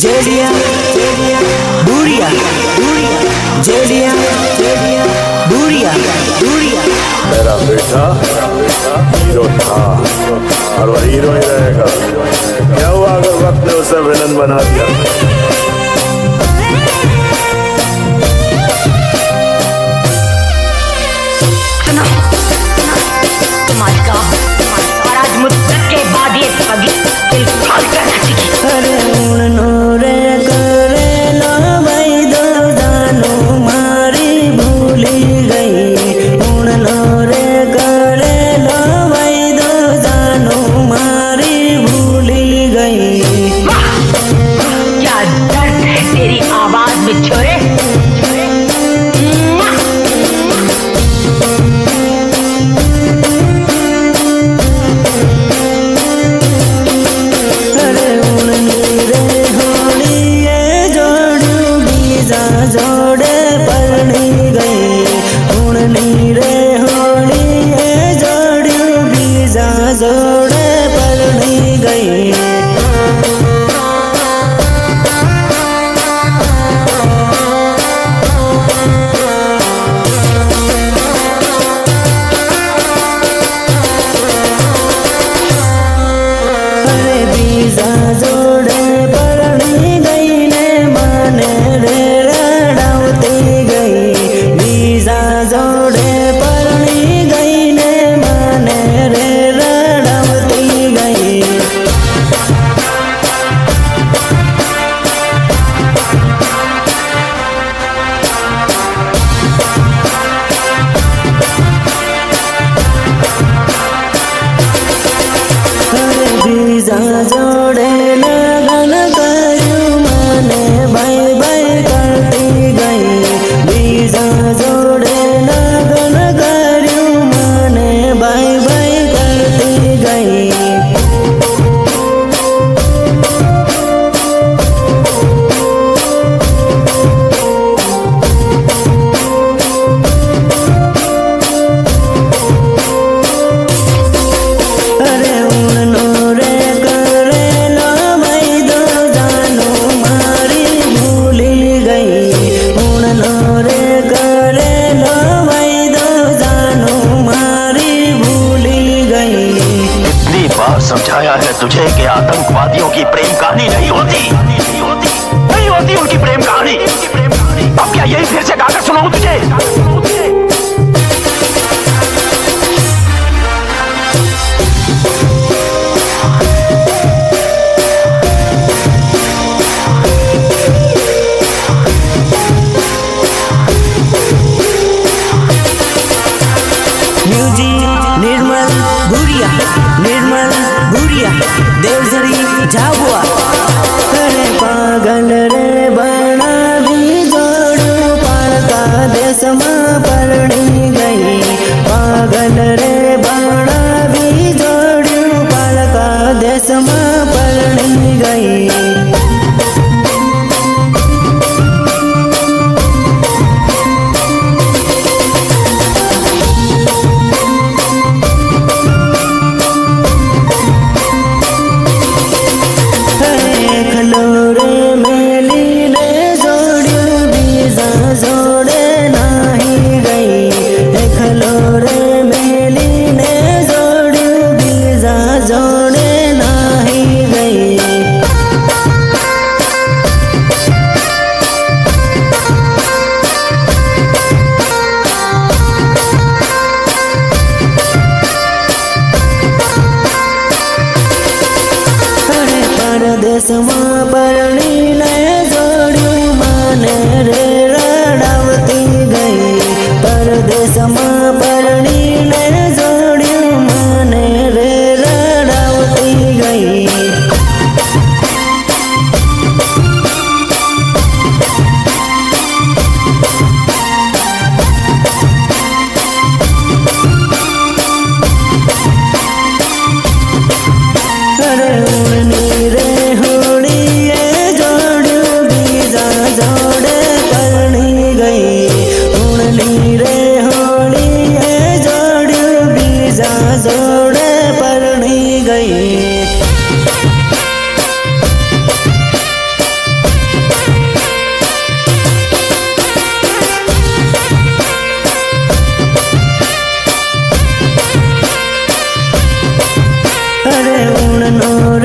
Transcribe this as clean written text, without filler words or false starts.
जेलिया दूरिया जेलिया दूरिया मेरा बेटा हीरो था और वह हीरो ही रहेगा। क्या हुआ अगर वक्त ने उसे विलन बना दिया? और आज मुद्दत के बाद ये पगी दिल फाड़ कर हटेगी। अरे उड़नो रे करे लो भाई दो जानो मारी भूली गई। उड़नो रे करे लो भाई दो जानो मारी भूली गई। क्या दर्द है तेरी आवाज में छोरे। जोड़े परणी गई उड़नी रे होली जोड़ी बीजा जोड़े परणी गई। अरे बीजा जोड़े परणी गई ने माने रे जोड़े परणी गई ने माने रे रड़वती गई। अरे बीजा जोड़े लगन करू माने भाई भाई करती गई। बीजा जोड़े लगन करू माने भाई भाई करती गई। अरे उड़नो रे करे लो भाई दो जानो मारी भूली गई। उड़नो रे करे लो भाई दो जानो मारी भूली गई। कितनी बार समझाया है तुझे कि आतंकवादियों की प्रेम कहानी नहीं होती उनकी प्रेम कहानी। अब क्या यही फिर से गाकर सुनाऊं तुझे? निर्मल भूरिया देवझरी झाबुआ। अरे पागल रे बना भी जोड़ू पालका देश में परणी गई। पागल रे बना भी जोड़ू पालका देश में परणी गई। जोड़े नाही गई खलोरे मेली ने जोड़ी बीजा जोड़े नाही गई। अरे परदेश में परणी ने जोड़ी माने रे रड़वती गई। परदेश में परणी ने जोड़ी माने रे रड़वती गई। अरे उड़नी रे होली जोड़ी बीजा जोड़े परणी गई। उड़नी रे होली ઊણનો